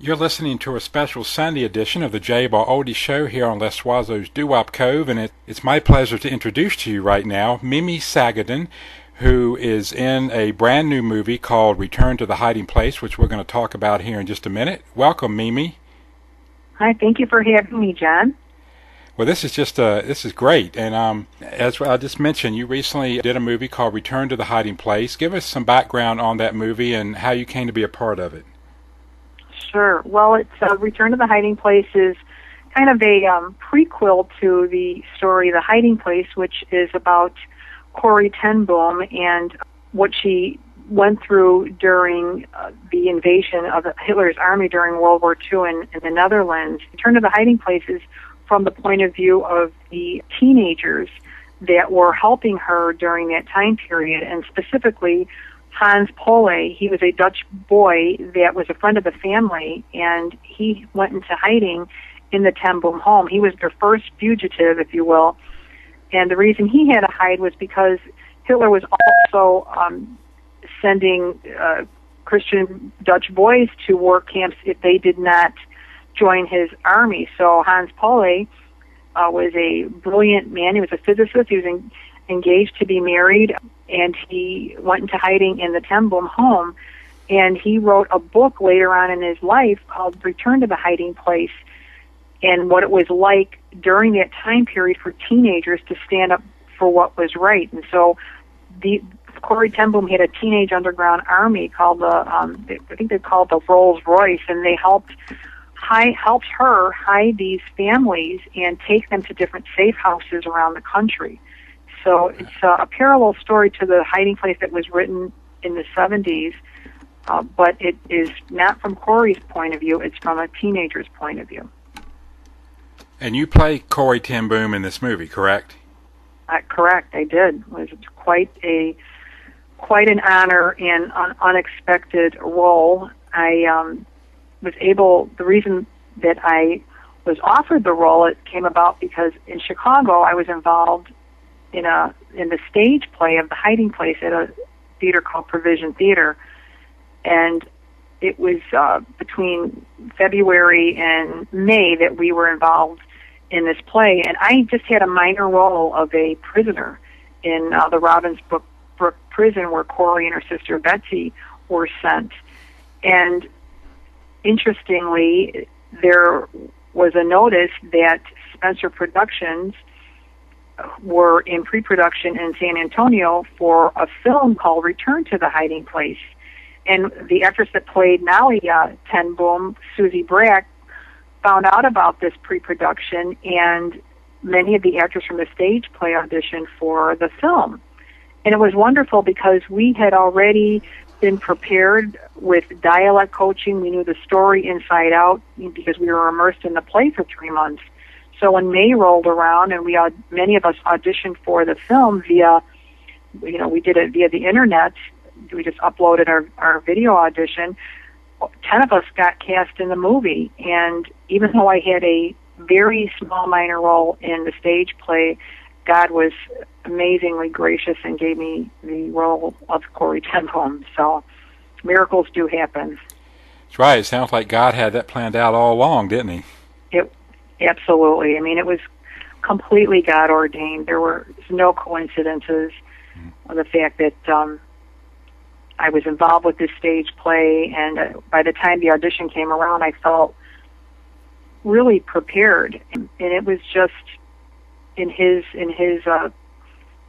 You're listening to a special Sunday edition of the J-Ball Oldie Show here on Les Oiseaux Doo-Wop Cove, and it's my pleasure to introduce to you right now Mimi Sagadin, who is in a brand new movie called Return to the Hiding Place, which we're going to talk about here in just a minute. Welcome, Mimi. Hi, thank you for having me, John. Well, this is great, and as I just mentioned, you recently did a movie called Return to the Hiding Place. Give us some background on that movie and how you came to be a part of it. Sure. Well, it's Return to the Hiding Place is kind of a prequel to the story The Hiding Place, which is about Corrie Ten Boom and what she went through during the invasion of Hitler's army during World War II in the Netherlands. Return to the Hiding Place is from the point of view of the teenagers that were helping her during that time period, and specifically Hans Pole. He was a Dutch boy that was a friend of the family, and he went into hiding in the Ten Boom home. He was their first fugitive, if you will, and the reason he had to hide was because Hitler was also sending Christian Dutch boys to work camps if they did not join his army. So Hans Pole was a brilliant man. He was a physicist. He was engaged to be married, and he went into hiding in the Ten Boom home, and he wrote a book later on in his life called Return to the Hiding Place, and what it was like during that time period for teenagers to stand up for what was right. And so Corrie Ten Boom had a teenage underground army called I think they called the Rolls Royce, and they helped her hide these families and take them to different safe houses around the country. So it's a parallel story to the Hiding Place that was written in the 70s, but it is not from Corrie's point of view, it's from a teenager's point of view. And you play Corrie Ten Boom in this movie, correct? Correct, I did. It was quite an honor and an unexpected role. The reason that I was offered the role, it came about because in Chicago I was involved in the stage play of The Hiding Place at a theater called Provision Theater, and it was between February and May that we were involved in this play, and I just had a minor role of a prisoner in the Ravensbrück prison where Corrie and her sister Betsy were sent. And interestingly, there was a notice that Spencer Productions were in pre-production in San Antonio for a film called Return to the Hiding Place. And the actress that played Nally Ten Boom, Susie Brack, found out about this pre-production, and many of the actors from the stage play auditioned for the film. And it was wonderful because we had already been prepared with dialect coaching. We knew the story inside out because we were immersed in the play for 3 months. So when May rolled around, and many of us auditioned for the film we did it via the internet. We just uploaded our video audition. 10 of us got cast in the movie, and even though I had a very small minor role in the stage play, God was amazingly gracious and gave me the role of Corrie Ten Boom. So miracles do happen. That's right. It sounds like God had that planned out all along, didn't he? Absolutely. I mean, it was completely God ordained. There were no coincidences. The fact that I was involved with this stage play, and by the time the audition came around, I felt really prepared, and it was just in his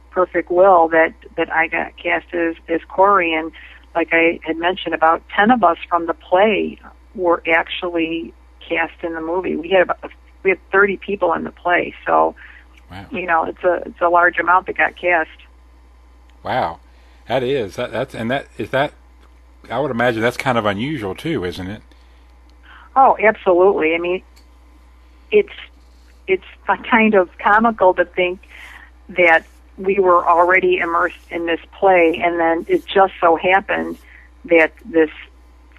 perfect will that I got cast as Corrie. And like I had mentioned, about 10 of us from the play were actually cast in the movie. We had 30 people in the play, so wow. It's a large amount that got cast. Wow, that is that. I would imagine that's kind of unusual too, isn't it? Oh, absolutely. I mean, it's kind of comical to think that we were already immersed in this play, and then it just so happened that this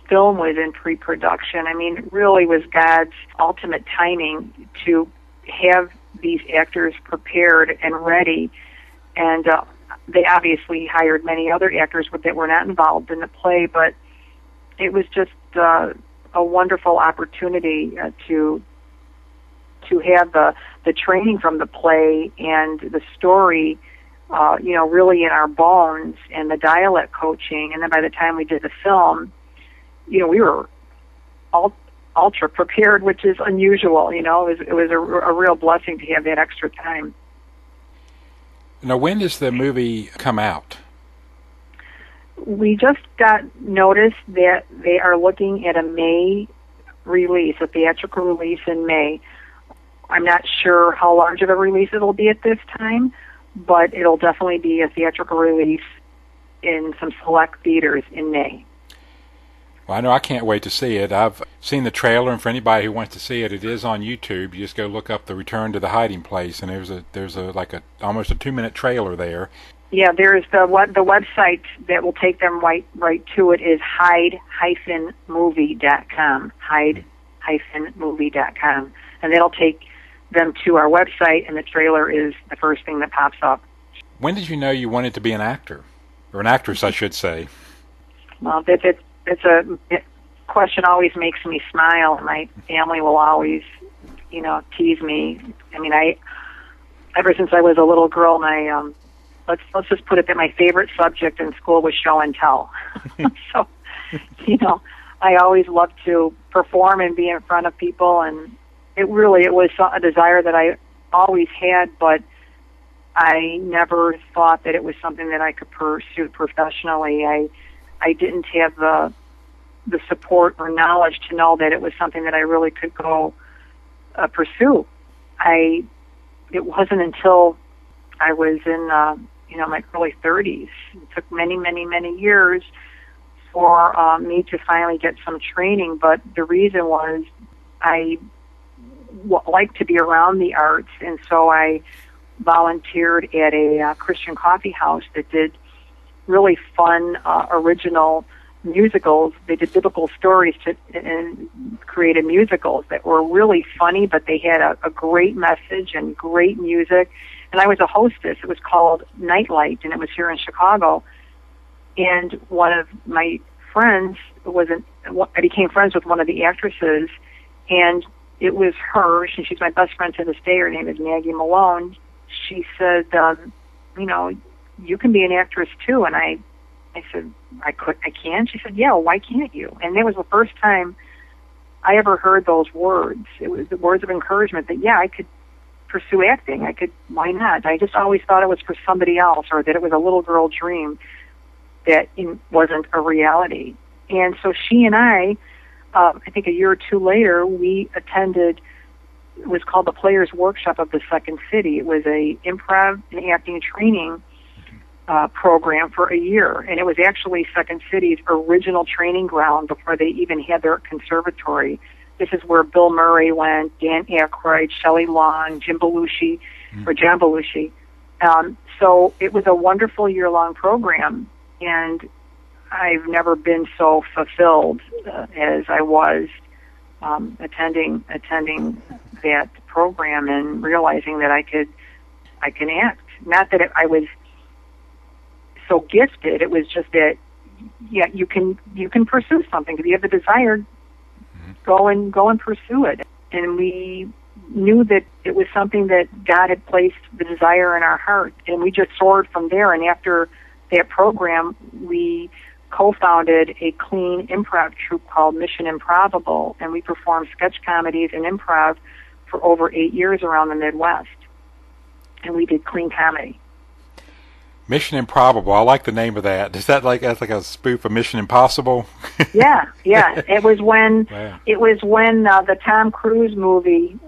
film was in pre-production. I mean, it really was God's ultimate timing to have these actors prepared and ready, and they obviously hired many other actors that were not involved in the play, but it was just a wonderful opportunity to have the training from the play and the story, really in our bones, and the dialect coaching. And then by the time we did the film, we were ultra prepared, which is unusual. It was a real blessing to have that extra time. Now, when does the movie come out? We just got notice that they are looking at a May release, a theatrical release in May. I'm not sure how large of a release it'll be at this time, but it'll definitely be a theatrical release in some select theaters in May. Well, I know I can't wait to see it. I've seen the trailer, and for anybody who wants to see it, it is on YouTube. You just go look up The Return to the Hiding Place, and there's almost a 2-minute trailer there. Yeah, there's the website that will take them right to it is hide-movie.com, hide-movie.com, and that'll take them to our website, and the trailer is the first thing that pops up. When did you know you wanted to be an actor, or an actress, I should say? Well, it's a question always makes me smile, and my family will always, tease me. I mean, ever since I was a little girl, my let's just put it that my favorite subject in school was show and tell. So, I always loved to perform and be in front of people, and it was a desire that I always had, but I never thought that it was something that I could pursue professionally. I didn't have the support or knowledge to know that it was something that I really could go pursue. It wasn't until I was in my early 30s. It took many, many, many years for me to finally get some training, but the reason was I like to be around the arts, and so I volunteered at a Christian coffee house that did really fun, original musicals. They did biblical stories and created musicals that were really funny, but they had a great message and great music. And I was a hostess. It was called Nightlight, and it was here in Chicago. And one of my friends I became friends with one of the actresses, and it was her. She's my best friend to this day. Her name is Maggie Malone. She said, you can be an actress too. And I said, I can? She said, yeah, why can't you? And it was the first time I ever heard those words. It was the words of encouragement that, yeah, I could pursue acting. Why not? I just always thought it was for somebody else, or that it was a little girl dream that wasn't a reality. And so she and I think a year or two later, we attended, it was called the Players Workshop of the Second City. It was a improv and acting training program for a year, and it was actually Second City's original training ground before they even had their conservatory. This is where Bill Murray went, Dan Aykroyd, Shelley Long, John Belushi. So it was a wonderful year-long program, and I've never been so fulfilled as I was attending that program and realizing that I can act. Not that I was so gifted. It was just that, yeah, you can pursue something. If you have the desire, go and pursue it. And we knew that it was something that God had placed the desire in our heart, and we just soared from there. And after that program, we co-founded a clean improv troupe called Mission Improbable, and we performed sketch comedies and improv for over 8 years around the Midwest. And we did clean comedy. Mission Improbable. I like the name of that. Is that that's like a spoof of Mission Impossible? Yeah. It was when the Tom Cruise movie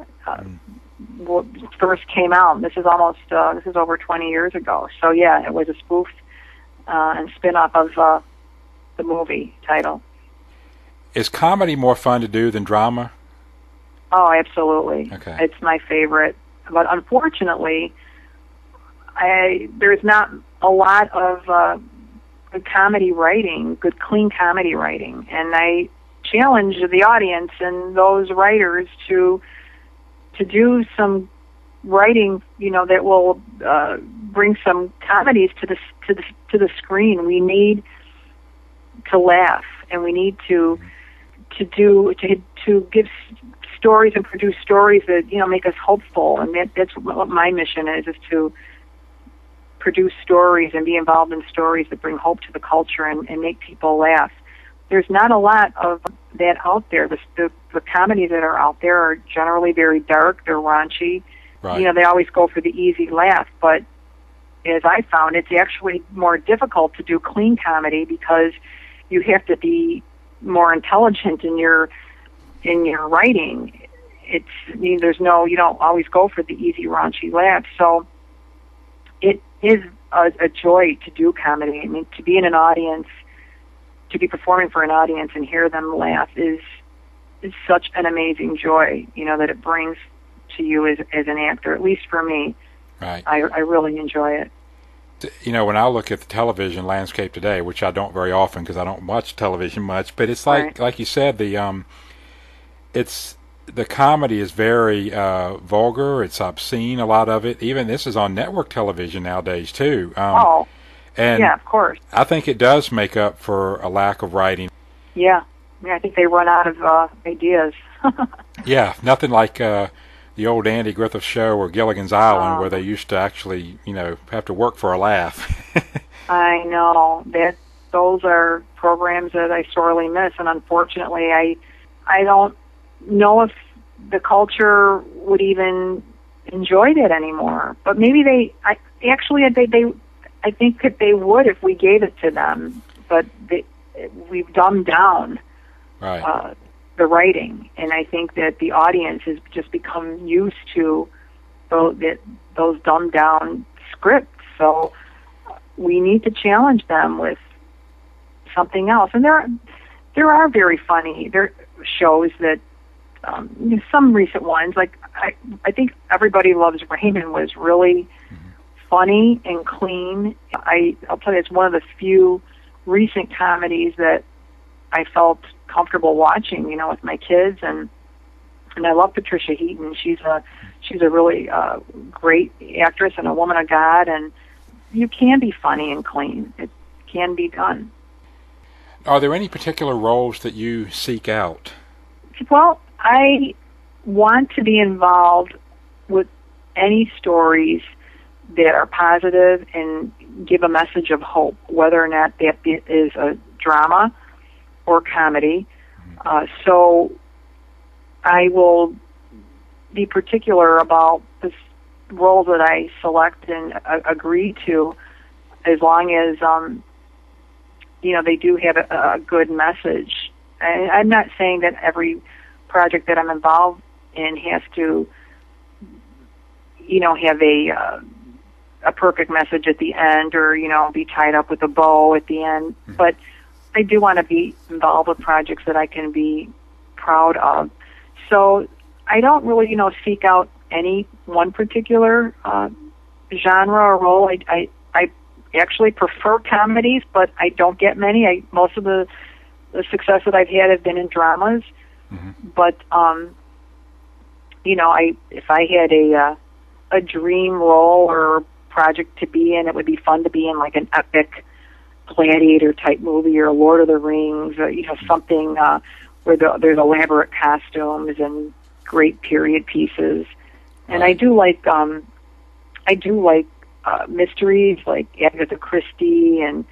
first came out. This is over 20 years ago. So yeah, it was a spoof and spin-off of the movie title. Is comedy more fun to do than drama? Oh, absolutely. Okay. It's my favorite. But unfortunately, there's not a lot of good comedy writing, good clean comedy writing. And I challenge the audience and those writers to do some writing, that will bring some comedies to the screen. We need to laugh, and we need to to give stories and produce stories that make us hopeful, and that's what my mission is to produce stories and be involved in stories that bring hope to the culture and make people laugh. There's not a lot of that out there. The comedies that are out there are generally very dark. They're raunchy. Right. They always go for the easy laugh, but as I found, it's actually more difficult to do clean comedy because you have to be more intelligent in your writing. You don't always go for the easy, raunchy laugh. So it is a joy to do comedy. I mean, to be in an audience, to be performing for an audience and hear them laugh is such an amazing joy, that it brings to you as an actor, at least for me. Right. I really enjoy it. When I look at the television landscape today, which I don't very often because I don't watch television much, but it's like you said, the comedy is very vulgar. It's obscene, a lot of it. Even this is on network television nowadays too. And yeah, of course. I think it does make up for a lack of writing. Yeah, I think they run out of ideas. Yeah, nothing like the old Andy Griffith Show or Gilligan's Island, where they used to actually, have to work for a laugh. I know that those are programs that I sorely miss, and unfortunately, I don't know if the culture would even enjoy that anymore. But maybe I think that they would if we gave it to them. But we've dumbed down the writing, and I think that the audience has just become used to those dumbed down scripts. So we need to challenge them with something else. And there are very funny shows that some recent ones, like I think Everybody Loves Raymond was really funny and clean. I'll tell you, it's one of the few recent comedies that I felt comfortable watching, with my kids, and I love Patricia Heaton. She's a really great actress and a woman of God, and you can be funny and clean. It can be done. Are there any particular roles that you seek out? Well, I want to be involved with any stories that are positive and give a message of hope, whether or not that is a drama or comedy. So I will be particular about the roles that I select and agree to, as long as they do have a good message. I'm not saying that every project that I'm involved in has to, have a perfect message at the end, or be tied up with a bow at the end. But I do want to be involved with projects that I can be proud of. So I don't really, seek out any one particular genre or role. I actually prefer comedies, but I don't get many. Most of the success that I've had have been in dramas. But if I had a dream role or project to be in, it would be fun to be in like an epic gladiator type movie or Lord of the Rings, or something where there's elaborate costumes and great period pieces. And I do like mysteries like Agatha Christie, and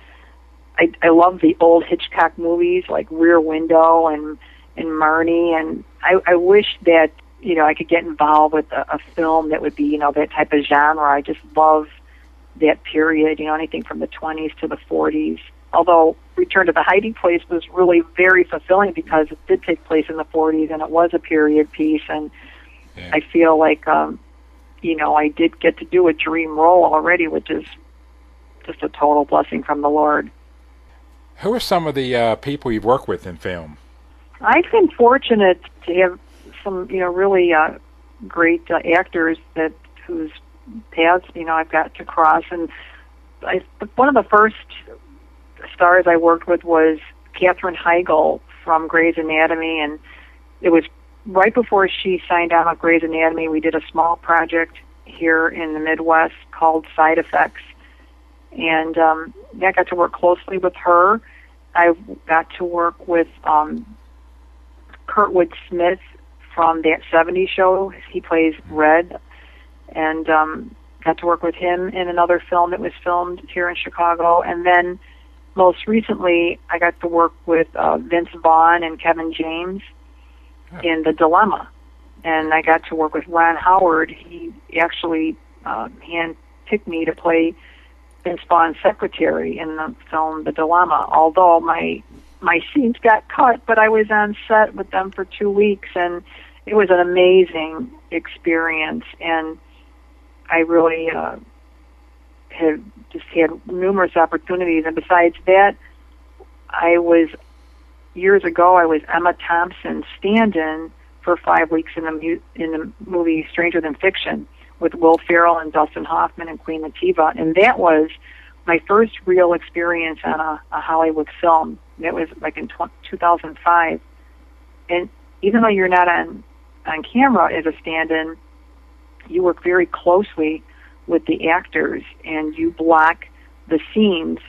I love the old Hitchcock movies like Rear Window and Marnie, and I wish that I could get involved with a film that would be that type of genre. I just love that period, anything from the 20s to the 40s. Although Return to the Hiding Place was really very fulfilling because it did take place in the 40s and it was a period piece, and I feel like I did get to do a dream role already, which is just a total blessing from the Lord. Who are some of the people you've worked with in film? I've been fortunate to have some, really great actors whose paths, I've got to cross. And one of the first stars I worked with was Katherine Heigl from Grey's Anatomy, and it was right before she signed on with Grey's Anatomy. We did a small project here in the Midwest called Side Effects, and I got to work closely with her. I got to work with Kurtwood Smith from that '70s show. He plays Red, and got to work with him in another film that was filmed here in Chicago. And then most recently, I got to work with Vince Vaughn and Kevin James in The Dilemma. And I got to work with Ron Howard. He actually handpicked me to play Vince Vaughn's secretary in the film The Dilemma, although my scenes got cut, but I was on set with them for 2 weeks, and it was an amazing experience. And I really have just had numerous opportunities. And besides that, years ago, I was Emma Thompson's stand-in for 5 weeks in the movie Stranger Than Fiction with Will Ferrell and Dustin Hoffman and Queen Latifah. And that was my first real experience on a Hollywood film. That was like in 2005. And even though you're not on camera as a stand-in, you work very closely with the actors, and you block the scenes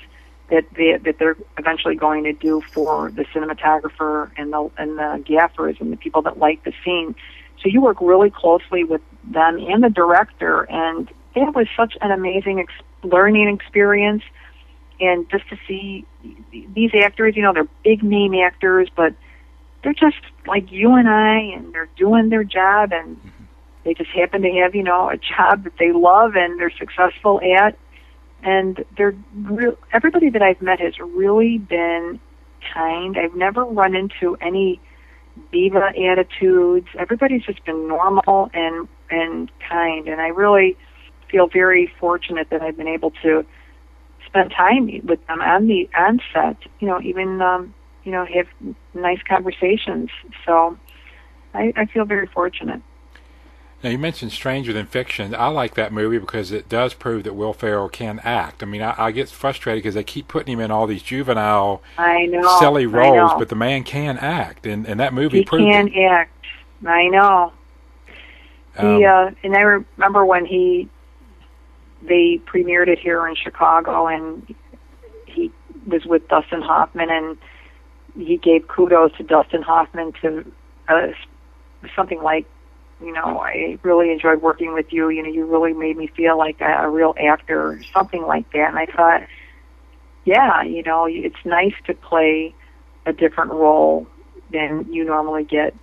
that they're eventually going to do for the cinematographer and the gaffers and the people that light the scene. So you work really closely with them and the director, and it was such an amazing learning experience. And just to see these actors, they're big name actors, but they're just like you and I, and they're doing their job, and they just happen to have, a job that they love and they're successful at. And everybody that I've met has really been kind. I've never run into any diva attitudes. Everybody's just been normal and kind. And I really feel very fortunate that I've been able to spend time with them on set, even, have nice conversations. So I feel very fortunate. Now, you mentioned Stranger Than Fiction. I like that movie because it does prove that Will Ferrell can act. I mean, I get frustrated because they keep putting him in all these juvenile, silly roles, but the man can act, and that movie proved it. He can act. I know. And I remember when they premiered it here in Chicago, and he was with Dustin Hoffman, and he gave kudos to Dustin Hoffman to something like, I really enjoyed working with you. You really made me feel like a real actor, or something like that. And I thought, yeah, it's nice to play a different role than you normally get,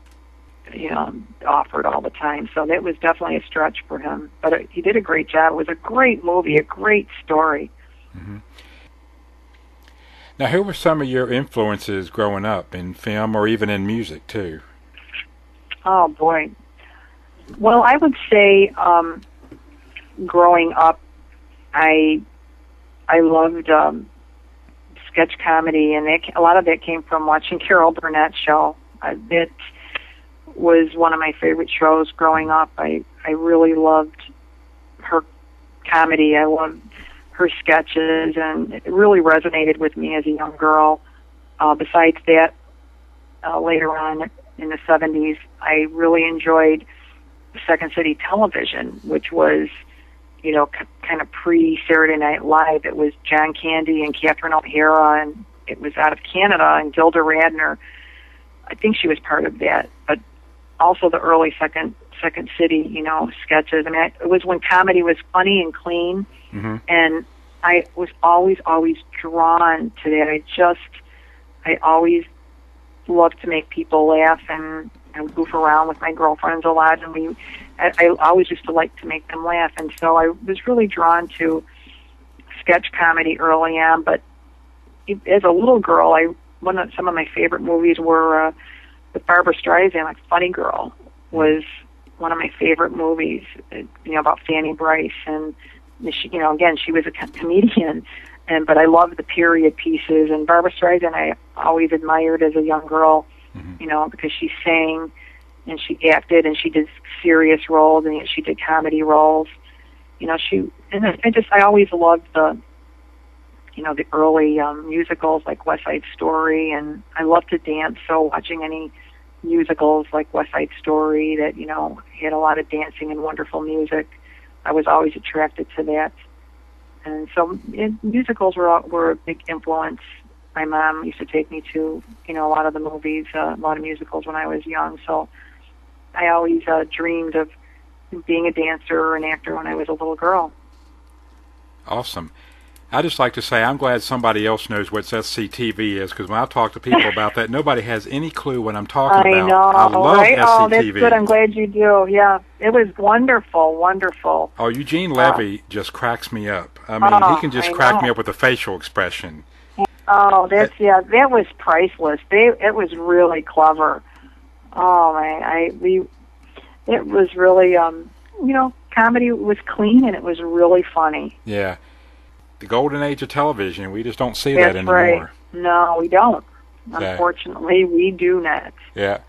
offered all the time. So that was definitely a stretch for him. But he did a great job. It was a great movie, a great story. Mm-hmm. Now, who were some of your influences growing up in film or even in music, too? Oh, boy. Well, I would say growing up, I loved sketch comedy, and a lot of that came from watching Carol Burnett's show. It was one of my favorite shows growing up. I really loved her comedy. I loved her sketches, and it really resonated with me as a young girl. Besides that, later on in the 70s, I really enjoyed Second City Television, which was, kind of pre-Saturday Night Live. It was John Candy and Catherine O'Hara, and it was out of Canada, and Gilda Radner. I think she was part of that, but also the early Second City, sketches. I mean, it was when comedy was funny and clean, and I was always drawn to that. I always loved to make people laugh and goof around with my girlfriends a lot, and I always used to like to make them laugh, and so I was really drawn to sketch comedy early on. But as a little girl, some of my favorite movies were with Barbara Streisand, like Funny Girl was one of my favorite movies, about Fanny Bryce, and she, again, she was a comedian, but I loved the period pieces, and Barbara Streisand I always admired as a young girl, because she sang and she acted and she did serious roles and she did comedy roles. I always loved the early musicals like West Side Story, and I love to dance, so watching any musicals like West Side Story that, had a lot of dancing and wonderful music, I was always attracted to that. And so musicals were a big influence my mom used to take me to, a lot of the movies, a lot of musicals when I was young. So I always dreamed of being a dancer or an actor when I was a little girl. Awesome. I just like to say I'm glad somebody else knows what SCTV is, because when I talk to people about that, nobody has any clue what I'm talking about. I love right? SCTV. Oh, that's good. I'm glad you do. Yeah, it was wonderful, wonderful. Oh, Eugene Levy just cracks me up. I mean, he can just crack me up with a facial expression. Oh, that was priceless. It was really clever. Oh, it was really, comedy was clean and it was really funny. Yeah. The golden age of television. We just don't see that anymore. Right. No, we don't. Unfortunately, we do not. Yeah.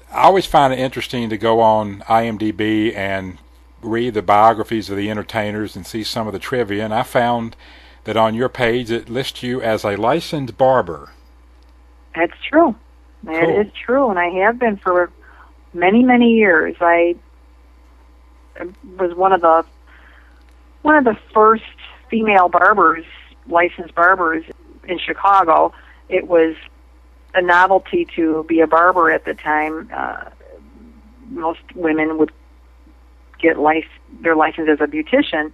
I always find it interesting to go on IMDb and read the biographies of the entertainers and see some of the trivia, and I found that on your page it lists you as a licensed barber. That's true. That is true, and I have been for many, many years. I was one of the first female barbers, licensed barbers in Chicago. It was a novelty to be a barber at the time. Most women would get their license as a beautician,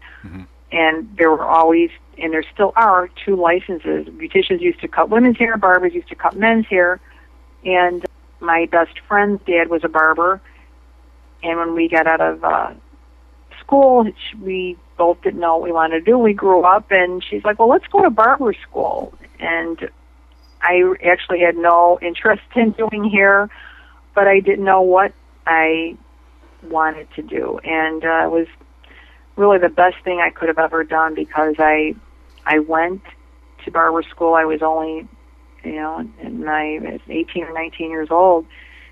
and there were always, and there still are, 2 licenses. Beauticians used to cut women's hair, barbers used to cut men's hair, and my best friend's dad was a barber, and when we got out of school, we both didn't know what we wanted to do. We grew up, and she's like, well, let's go to barber school. And I actually had no interest in doing hair, but I didn't know what I wanted to do. And it was really the best thing I could have ever done, because I went to barber school. I was only, I was 18 or 19 years old.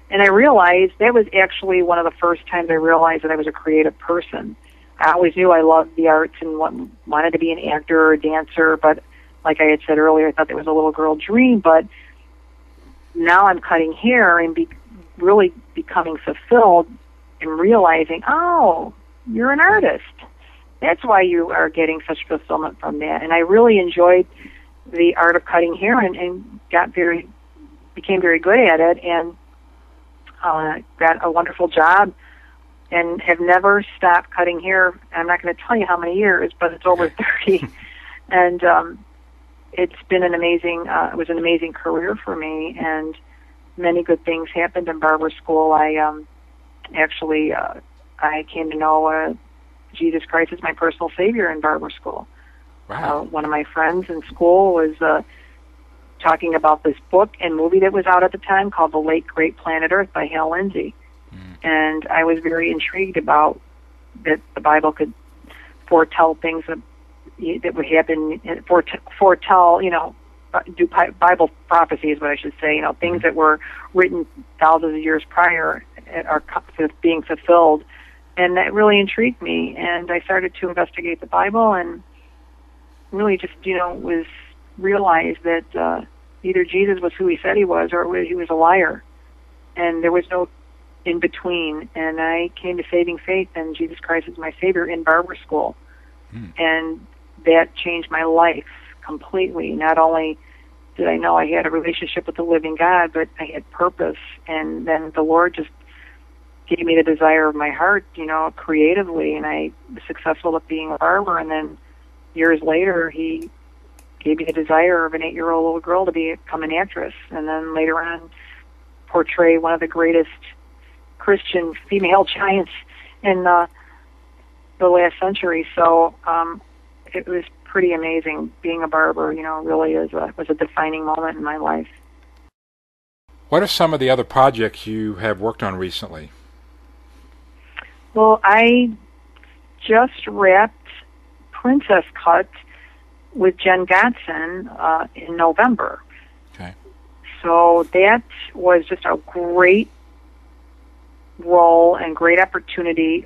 And I realized that was actually one of the first times I realized that I was a creative person. I always knew I loved the arts and wanted to be an actor or a dancer, but like I had said earlier, I thought that was a little girl dream. But now I'm cutting hair and really becoming fulfilled and realizing, oh, you're an artist. That's why you are getting such fulfillment from that. And I really enjoyed the art of cutting hair and became very good at it, and got a wonderful job and have never stopped cutting hair. I'm not going to tell you how many years, but it's over 30. And it's been it was an amazing career for me, and many good things happened in barber school. I came to know Jesus Christ as my personal Savior in barber school. Wow. One of my friends in school was talking about this book and movie that was out at the time called The Late Great Planet Earth by Hal Lindsey. And I was very intrigued about that the Bible could foretell things that would happen, foretell, do Bible prophecy is what I should say, things that were written thousands of years prior are being fulfilled. And that really intrigued me, and I started to investigate the Bible and really just, was realized that either Jesus was who he said he was or he was a liar. And there was no in between. And I came to saving faith in Jesus Christ as my Savior in barber school. And that changed my life completely. Not only did I know I had a relationship with the living God, but I had purpose. And then the Lord just gave me the desire of my heart, creatively. And I was successful at being a barber. And then years later, he gave me the desire of an 8-year-old little girl to become an actress. And then later on, portray one of the greatest Christian female giants in the last century. So it was pretty amazing. Being a barber, really was a defining moment in my life. What are some of the other projects you have worked on recently? Well, I just wrapped Princess Cut with Jen Godson in November. Okay. So that was just a great role and great opportunity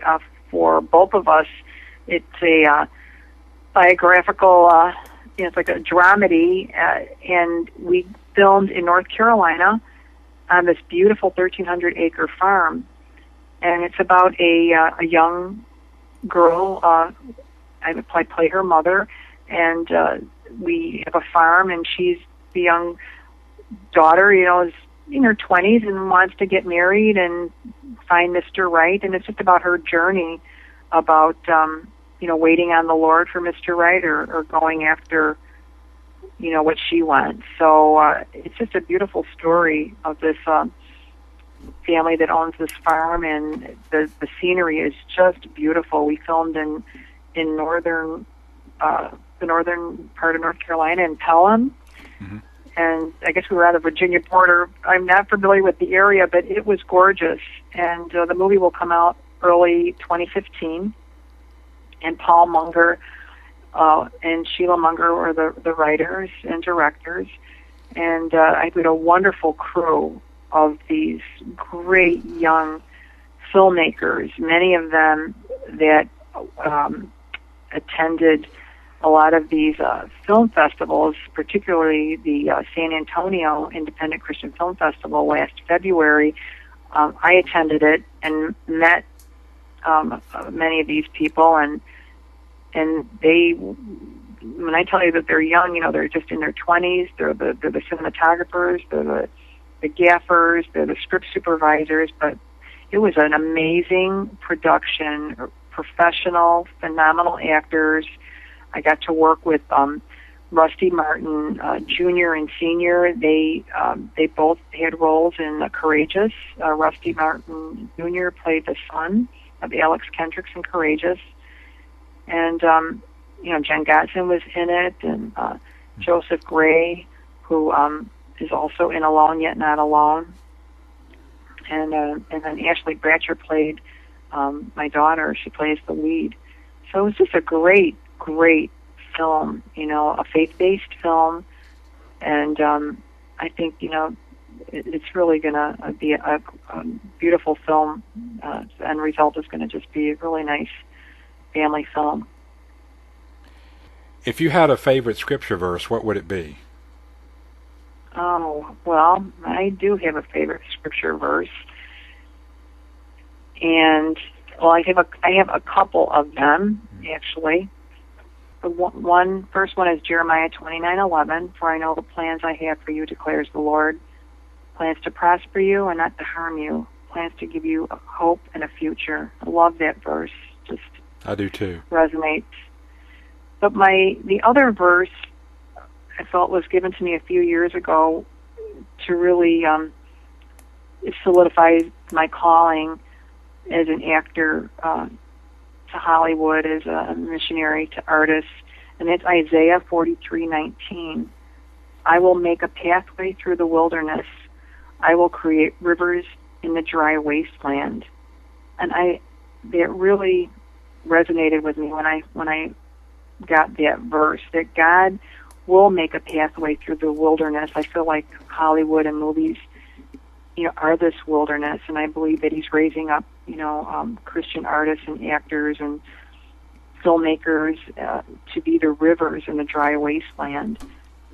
for both of us. It's a biographical, it's like a dramedy, and we filmed in North Carolina on this beautiful 1,300-acre farm. And it's about a young girl. I play her mother, and we have a farm, and she's the young daughter, is in her 20s and wants to get married and find Mr. Right, and it's just about her journey about waiting on the Lord for Mr. Right, or going after what she wants. So it's just a beautiful story of this family that owns this farm, and the scenery is just beautiful. We filmed in the northern part of North Carolina in Pelham. Mm-hmm. And I guess we were on the Virginia border. I'm not familiar with the area, but it was gorgeous. And the movie will come out early 2015. And Paul Munger and Sheila Munger were the writers and directors. And I had a wonderful crew of these great young filmmakers, many of them that attended a lot of these film festivals, particularly the San Antonio Independent Christian Film Festival last February. I attended it and met many of these people, and they, when I tell you that they're young, they're just in their 20s. They're the cinematographers, they're the gaffers, they're the script supervisors. But it was an amazing production, professional, phenomenal actors. I got to work with Rusty Martin, Jr. and Senior. They both had roles in Courageous. Rusty Martin Jr. played the son of Alex Kendricks in Courageous. And, Jen Gatson was in it, and Joseph Gray, who is also in Alone Yet Not Alone. And then Ashley Bratcher played my daughter. She plays the lead. So it was just a great film, a faith-based film. And I think, it's really going to be a beautiful film. The end result is going to just be a really nice family film. If you had a favorite scripture verse, what would it be? Oh, well, I do have a favorite scripture verse. And, well, I have a couple of them, actually. The first one is Jeremiah 29:11. For I know the plans I have for you, declares the Lord. Plans to prosper you and not to harm you. Plans to give you a hope and a future. I love that verse. Just I do too. Resonates. But the other verse I felt was given to me a few years ago to really solidify my calling as an actor to Hollywood, as a missionary to artists, and it's Isaiah 43:19. I will make a pathway through the wilderness. I will create rivers in the dry wasteland. And that really resonated with me when I got that verse, that God will make a pathway through the wilderness. I feel like Hollywood and movies, are this wilderness, and I believe that He's raising up, Christian artists and actors and filmmakers to be the rivers in the dry wasteland.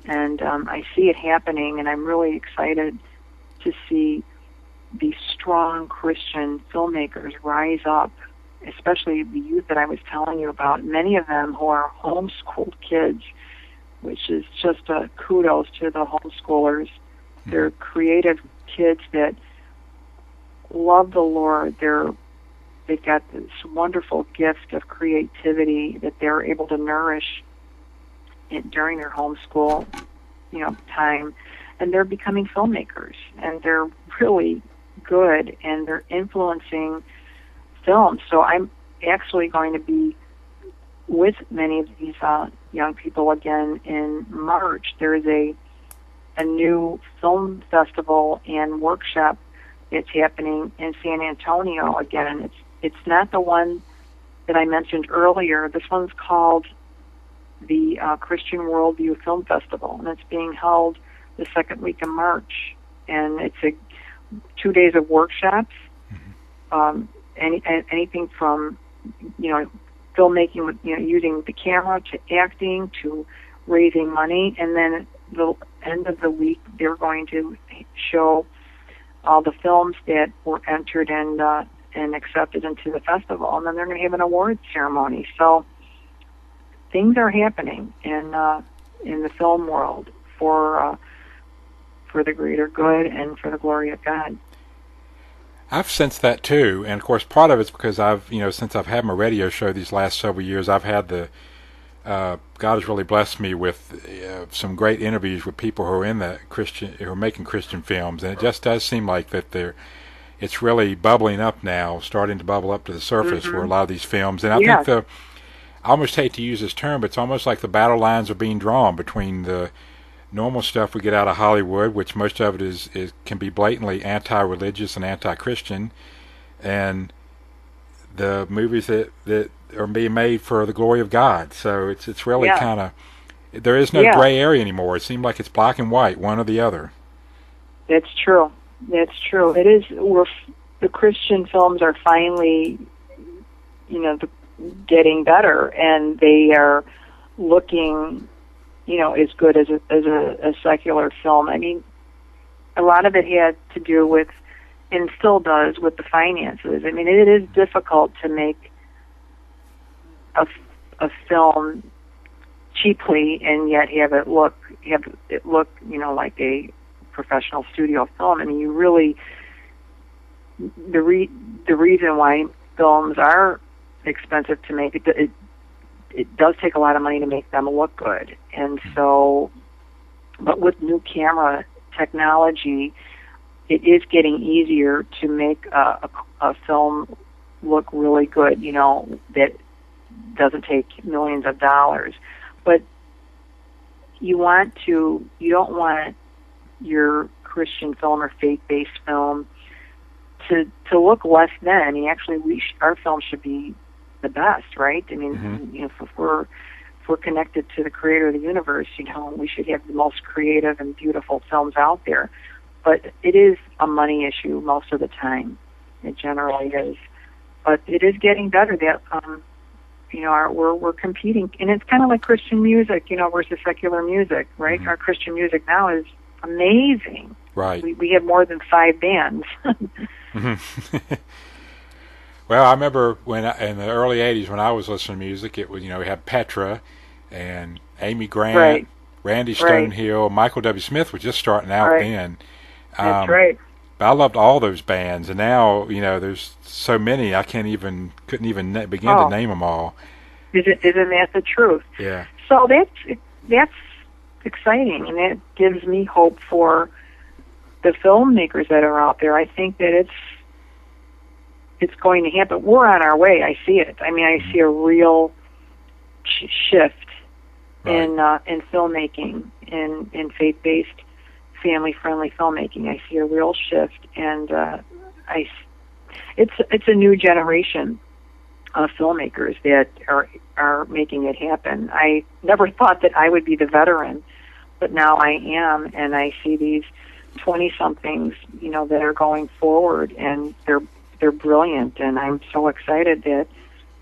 And I see it happening, and I'm really excited to see these strong Christian filmmakers rise up, especially the youth that I was telling you about, many of them who are homeschooled kids, which is just kudos to the homeschoolers. They're creative kids that love the Lord. They've got this wonderful gift of creativity that they're able to nourish during their homeschool, time, and they're becoming filmmakers, and they're really good, and they're influencing film. So I'm actually going to be with many of these young people again in March. There is a new film festival and workshop that's happening in San Antonio again. It's not the one that I mentioned earlier. This one's called the Christian Worldview Film Festival, and it's being held the second week of March. And it's 2 days of workshops, anything from filmmaking with using the camera to acting to raising money, and then at the end of the week they're going to show all the films that were entered and accepted into the festival, and then they're going to have an awards ceremony. So things are happening in the film world for for the greater good and for the glory of God. I've sensed that too, and of course part of it's because I've, since I've had my radio show these last several years, I've had God has really blessed me with some great interviews with people who are in the who are making Christian films, and it just does seem like that it's really bubbling up now, starting to bubble up to the surface for a lot of these films, and I think I almost hate to use this term, but it's almost like the battle lines are being drawn between the normal stuff we get out of Hollywood, which most of it can be blatantly anti-religious and anti-Christian, and the movies that are being made for the glory of God. So it's really kind of, there is no gray area anymore. It seems like it's black and white, one or the other. That's true. That's true. It is. The Christian films are finally, getting better, and they are looking, as good as a secular film. I mean, a lot of it had to do with, and still does, with the finances. I mean, it is difficult to make a film cheaply and yet have it look like a professional studio film. I mean, you really, the reason why films are expensive to make, it does take a lot of money to make them look good. And so, but with new camera technology, it is getting easier to make a film look really good, that doesn't take millions of dollars. But you don't want your Christian film or faith-based film to look less than. I mean, actually, our film should be the best, right? I mean, if we're connected to the creator of the universe, we should have the most creative and beautiful films out there. But it is a money issue most of the time. It generally is. But it is getting better that, we're competing. And it's kind of like Christian music, versus secular music, right? Our Christian music now is amazing. Right. We have more than 5 bands. Well, I remember in the early 80s when I was listening to music, it was, we had Petra and Amy Grant, Randy Stonehill, Michael W. Smith was just starting out then. That's right. But I loved all those bands, and now, there's so many I couldn't even begin to name them all. Isn't that the truth? Yeah. So that's exciting, and that gives me hope for the filmmakers that are out there. I think that it's going to happen. We're on our way. I see it. I mean, I see a real shift in filmmaking, in faith-based, family-friendly filmmaking. I see a real shift, and it's a new generation of filmmakers that are making it happen. I never thought that I would be the veteran, but now I am, and I see these 20-somethings, that are going forward, and they're brilliant, and I'm so excited that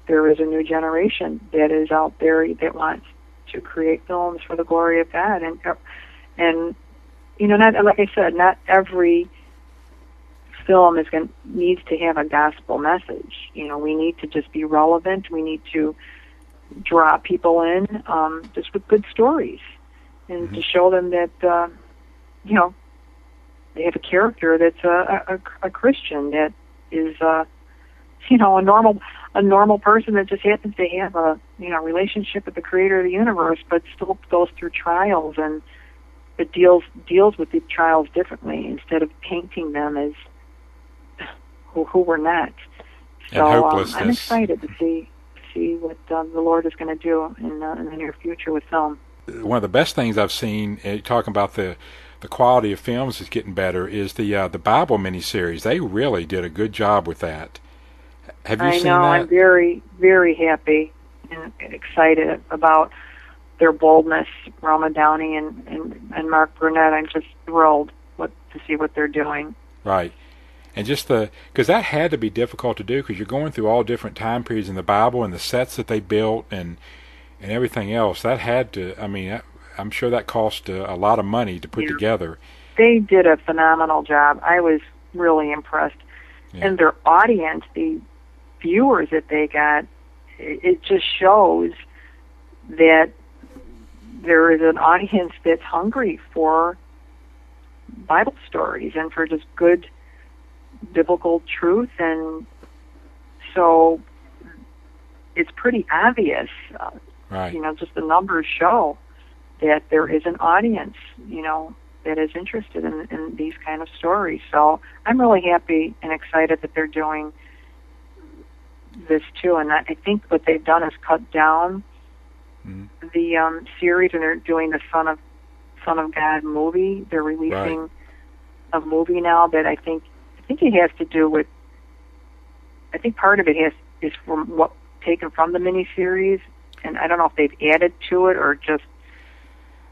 there is a new generation that is out there that wants to create films for the glory of God, and not, like I said, not every film needs to have a gospel message. We need to just be relevant. We need to draw people in, just with good stories, and to show them that they have a character that's a Christian, that is a normal person that just happens to have a relationship with the creator of the universe, but still goes through trials, and it deals with the trials differently instead of painting them as who we're not. So I'm excited to see what the Lord is going to do in the near future with film. One of the best things I've seen, talking about the quality of films is getting better, is the Bible miniseries. They really did a good job with that. Have you seen that? I know. I'm very, very happy and excited about their boldness, Roma Downey and Mark Burnett. I'm just thrilled to see what they're doing. Right. And just because that had to be difficult to do, because you're going through all different time periods in the Bible and the sets that they built and everything else. That had to, I'm sure that cost a lot of money to put together. They did a phenomenal job. I was really impressed. Yeah. And their audience, the viewers that they got, it just shows that there is an audience that's hungry for Bible stories and for just good biblical truth. And so it's pretty obvious, Right. just the numbers show that there is an audience, that is interested in these kind of stories. So I'm really happy and excited that they're doing this too. And I think what they've done is cut down the series, and they're doing the Son of God movie. They're releasing a movie now that I think it has to do with. I think part of it is from what taken from the miniseries, and I don't know if they've added to it or just.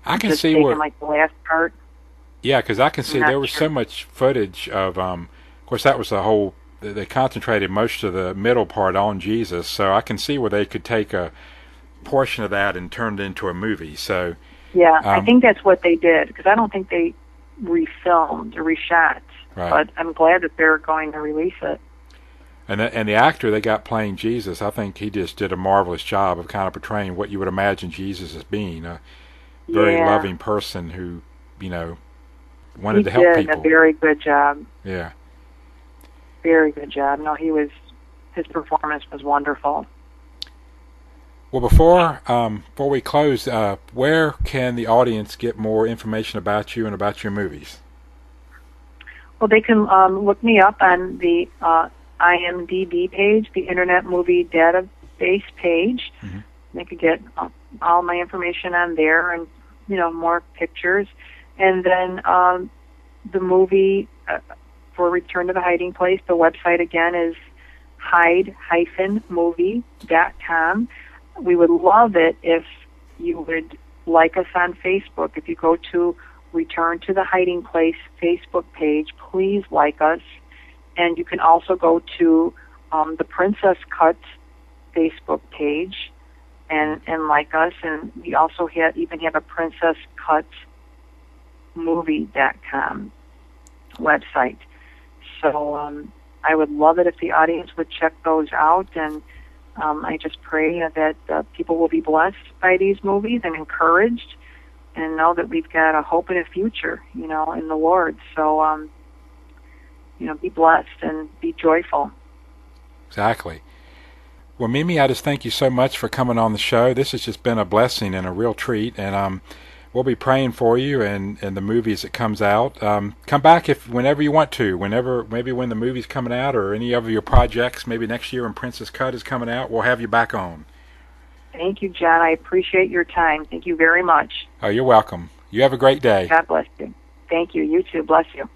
I can just see taken where, like the last part. yeah, because I can see there was sure. so much footage of course that was the whole, they concentrated most of the middle part on Jesus, so I can see where they could take a portion of that and turn it into a movie. So Yeah, I think that's what they did, because I don't think they refilmed or reshot, right. but I'm glad that they're going to release it. And the actor they got playing Jesus, I think he just did a marvelous job of kind of portraying what you would imagine Jesus as being, a very loving person who, wanted to help people. He did a very good job. Yeah. Very good job. No, his performance was wonderful. Well, before we close, where can the audience get more information about you and about your movies? Well, they can look me up on the IMDb page, the Internet Movie Database page. Mm-hmm. They could get all my information on there, and more pictures. And then the movie for Return to the Hiding Place, the website again is hide-movie.com. We would love it if you would like us on Facebook. If you go to Return to the Hiding Place Facebook page, please like us. And you can also go to the Princess Cut Facebook page and like us. And we also even have a Princess Cut movie.com website. So I would love it if the audience would check those out, and I just pray that people will be blessed by these movies and encouraged, and know that we've got a hope and a future, in the Lord. So, be blessed and be joyful. Exactly. Well, Mimi, I just thank you so much for coming on the show. This has just been a blessing and a real treat, and we'll be praying for you and the movies that comes out. Come back whenever you want to, maybe when the movie's coming out or any of your projects, maybe next year when Princess Cut is coming out, we'll have you back on. Thank you, John. I appreciate your time. Thank you very much. Oh, you're welcome. You have a great day. God bless you. Thank you. You too. Bless you.